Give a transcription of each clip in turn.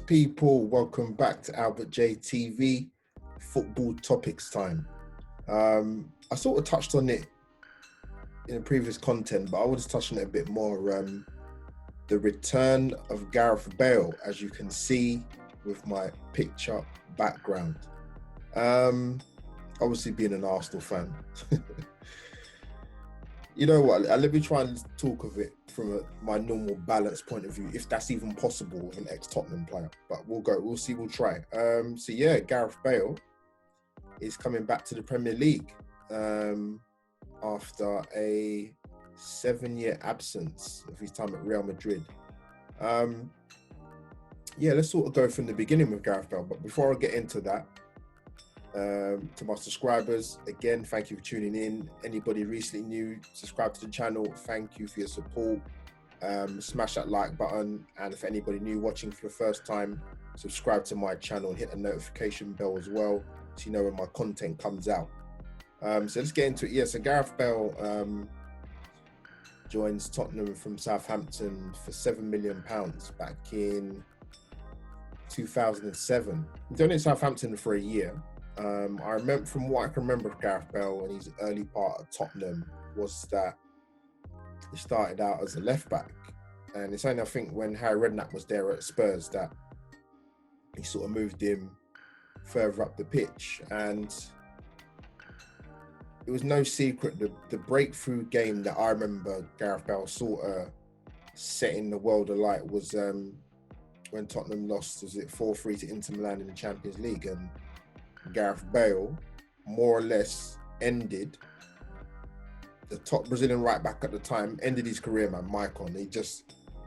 people? Welcome back to Albert J TV, football topics time. I sort of touched on it in the previous content, but I will just touch on it a bit more. The return of Gareth Bale, as you can see with my picture background. Obviously being an Arsenal fan. You know what, let me try and talk of it from my normal balanced point of view, if that's even possible with an ex-Tottenham player. But we'll see, we'll try. So yeah, Gareth Bale is coming back to the Premier League after a 7-year absence of his time at Real Madrid. Yeah, let's sort of go from the beginning with Gareth Bale. But before I get into that, to my subscribers, again, thank you for tuning in. Anybody recently new, subscribe to the channel. Thank you for your support. Smash that like button, and if anybody new watching for the first time, subscribe to my channel and hit the notification bell as well, so you know when my content comes out. So let's get into it. Yeah, so Gareth Bale joins Tottenham from Southampton for £7 million back in 2007. He was only at Southampton for a year. I remember, from what I can remember of Gareth Bale in his early part at Tottenham, was that he started out as a left back, and it's only, I think, when Harry Redknapp was there at Spurs that he sort of moved him further up the pitch. And it was no secret the breakthrough game that I remember Gareth Bale sort of setting the world alight was when Tottenham lost, was it 4-3 to Inter Milan in the Champions League, and Gareth Bale more or less ended, the top Brazilian right back at the time, ended his career, man. Maicon,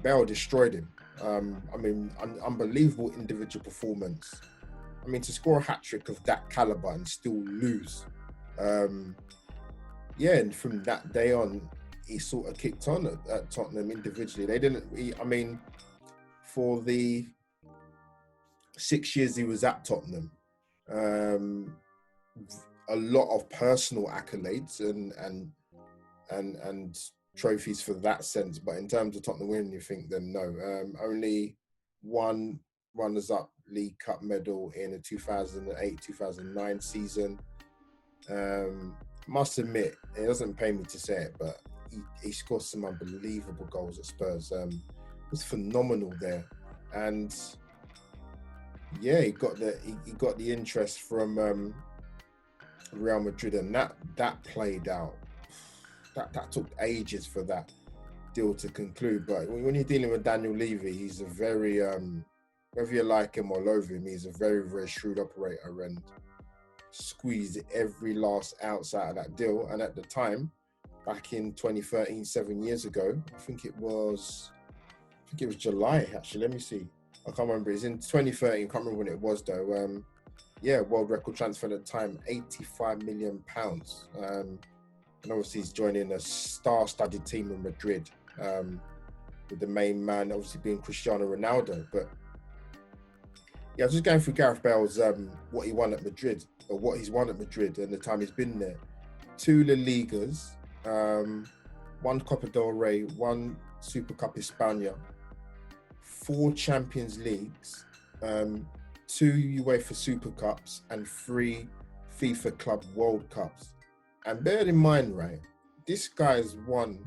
Bale destroyed him. I mean, unbelievable individual performance. I mean, to score a hat-trick of that caliber and still lose. Yeah, and from that day on, he sort of kicked on at Tottenham individually. I mean, for the 6 years he was at Tottenham, a lot of personal accolades and trophies for that sense, but in terms of Tottenham winning, you think then no. Only one runners-up League Cup medal in the 2008-2009 season. Must admit, it doesn't pay me to say it, but he scored some unbelievable goals at Spurs. It was phenomenal there, and yeah, he got the interest from Real Madrid, and that played out. That took ages for that deal to conclude. But when you're dealing with Daniel Levy, he's a very whether you like him or loathe him, he's a very, very shrewd operator, and squeezed every last ounce out of that deal. And at the time, back in 2013, 7 years ago, I think it was July, actually. Let me see. I can't remember. It's in 2013. I can't remember when it was, though. Yeah, world record transfer at the time, £85 million. And obviously he's joining a star-studded team in Madrid, with the main man obviously being Cristiano Ronaldo. But yeah, I was just going through Gareth Bale's what he won at Madrid, or what he's won at Madrid and the time he's been there. 2 La Ligas, 1 Copa del Rey, 1 Super Cup Hispania, 4 Champions Leagues, 2 UEFA Super Cups, and 3 FIFA Club World Cups. And bear in mind, right, this guy's won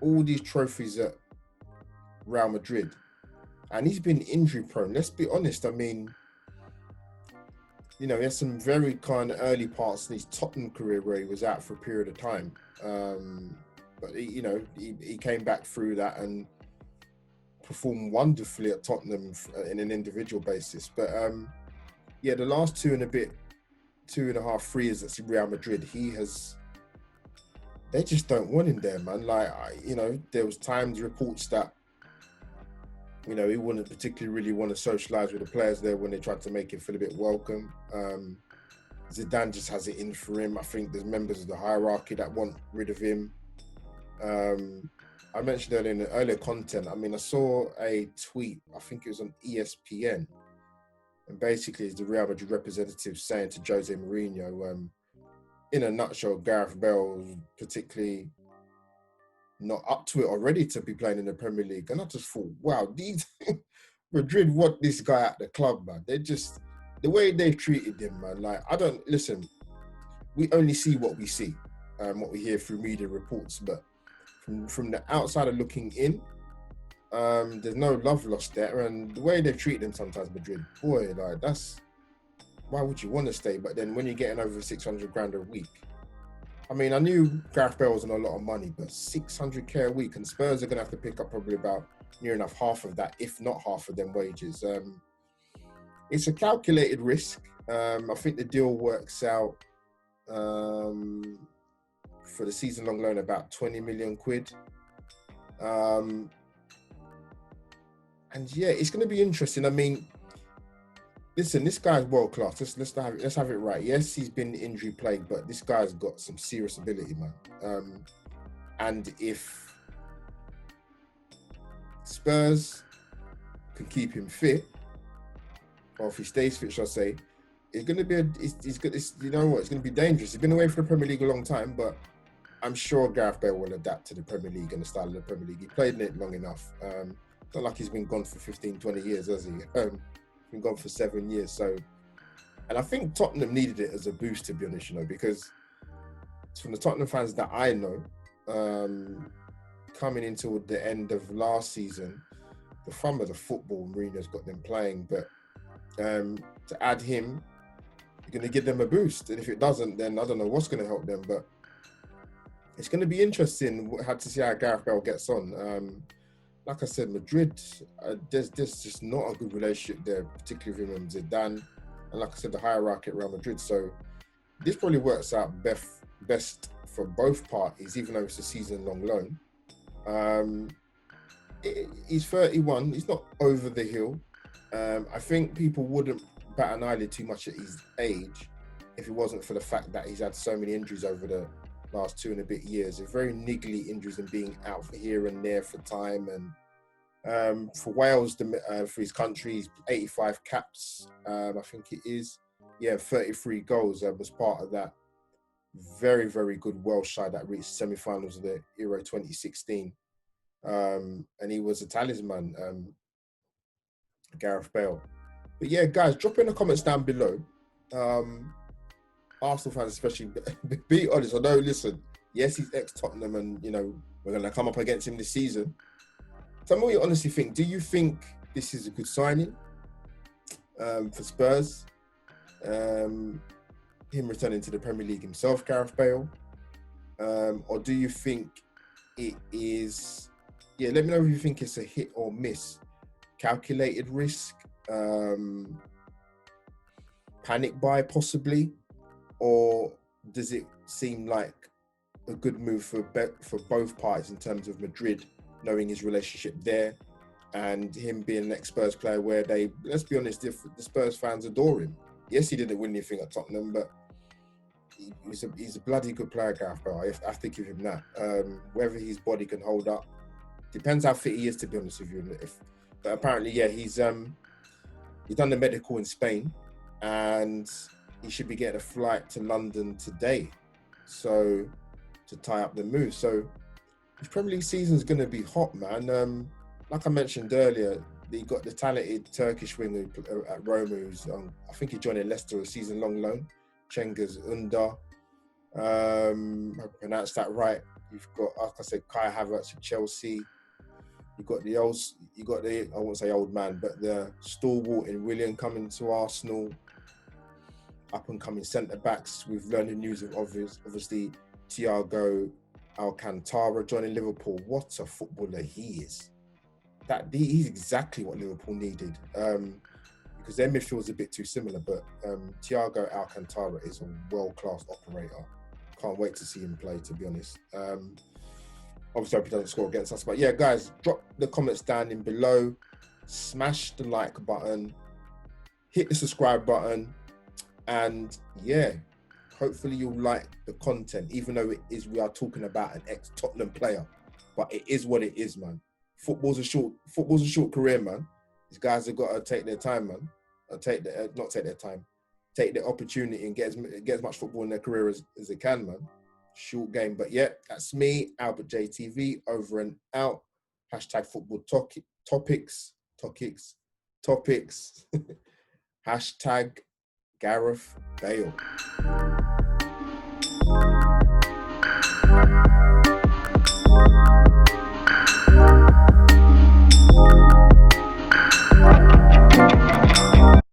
all these trophies at Real Madrid, and he's been injury prone. Let's be honest. I mean, you know, he had some very kind of early parts in his Tottenham career where he was out for a period of time. But he came back through that and performed wonderfully at Tottenham in an individual basis. But yeah, the last 2.5, 3 years at Real Madrid, they just don't want him there, man. Like, there was times, reports that, he wouldn't particularly really want to socialise with the players there when they tried to make him feel a bit welcome. Zidane just has it in for him. I think there's members of the hierarchy that want rid of him. I mentioned earlier in the earlier content, I mean, I saw a tweet, I think it was on ESPN, and basically it's the Real Madrid representative saying to Jose Mourinho, in a nutshell, Gareth Bale was particularly not up to it already to be playing in the Premier League. And I just thought, wow, Madrid want this guy at the club, man. They're just the way they've treated him, man. Like, I don't listen. We only see what we see, what we hear through media reports. But from the outsider looking in, there's no love lost there. And the way they've treated him sometimes, Madrid, boy, like that's why would you want to stay? But then when you're getting over 600 grand a week, I mean, I knew Gareth Bale was on a lot of money, but 600k a week, and Spurs are going to have to pick up probably about near enough half of that, if not half of them wages. It's a calculated risk. I think the deal works out for the season-long loan about 20 million quid. And yeah, it's going to be interesting. I mean, listen, this guy's world class. Let's have it right. Yes, he's been injury plagued, but this guy's got some serious ability, man. And if Spurs can keep him fit, or if he stays fit, shall I say, it's going to be you know what? It's going to be dangerous. He's been away from the Premier League a long time, but I'm sure Gareth Bale will adapt to the Premier League and the style of the Premier League. He played in it long enough. It's not like he's been gone for 15, 20 years, has he? Been gone for 7 years. So, and I think Tottenham needed it as a boost, to be honest, because from the Tottenham fans that I know, coming into the end of last season, the fun of the football Mourinho's got them playing, but to add him, you're going to give them a boost. And if it doesn't, then I don't know what's going to help them, but it's going to be interesting to see how Gareth Bale gets on. Like I said, Madrid, there's just not a good relationship there, particularly with him and Zidane. And like I said, the hierarchy at Real Madrid. So this probably works out best for both parties, even though it's a season-long loan. He's 31. He's not over the hill. I think people wouldn't bat an eyelid too much at his age if it wasn't for the fact that he's had so many injuries over the last 2 and a bit years. Very niggly injuries and being out for here and there for time. And for Wales, for his country, he's 85 caps, I think it is. Yeah, 33 goals was part of that very, very good Welsh side that reached semi-finals of the Euro 2016. And he was a talisman, Gareth Bale. But yeah, guys, drop in the comments down below. Arsenal fans especially, be honest. I know, listen, yes, he's ex-Tottenham and, we're going to come up against him this season. Tell me what you honestly think. Do you think this is a good signing for Spurs? Him returning to the Premier League himself, Gareth Bale? Or do you think it is... Yeah, let me know if you think it's a hit or miss. Calculated risk? Panic buy, possibly? Or does it seem like a good move for both parties in terms of Madrid knowing his relationship there and him being an ex-Spurs player where they, let's be honest, if the Spurs fans adore him. Yes, he didn't win anything at Tottenham, but he's a bloody good player, Gareth Bale. I have to give him that. Whether his body can hold up, depends how fit he is, to be honest with you. But apparently, yeah, he's done the medical in Spain and he should be getting a flight to London today, so to tie up the move. So his Premier League season is going to be hot, man. Like I mentioned earlier, he got the talented Turkish winger at Roma, who's I think he joined Leicester a season-long loan. Cengiz Ünder. I pronounced that right. You've got, like I said, Kai Havertz at Chelsea. You got the I won't say old man, but the stalwart in Willian coming to Arsenal. Up and coming centre backs. We've learned the news of obviously Thiago Alcantara joining Liverpool. What a footballer he is! He's exactly what Liverpool needed. Because their midfield is a bit too similar, but Thiago Alcantara is a world-class operator. Can't wait to see him play, to be honest. Obviously, I hope he doesn't score against us. But yeah, guys, drop the comments down in below. Smash the like button. Hit the subscribe button. And yeah, hopefully you'll like the content, even though we are talking about an ex-Tottenham player. But it is what it is, man. Football's a short career, man. These guys have got to take their time, man. Take the opportunity and get as much football in their career as they can, man. Short game. But yeah, that's me, Albert JTV, over and out. #football topics. topics. Hashtag Gareth Bale.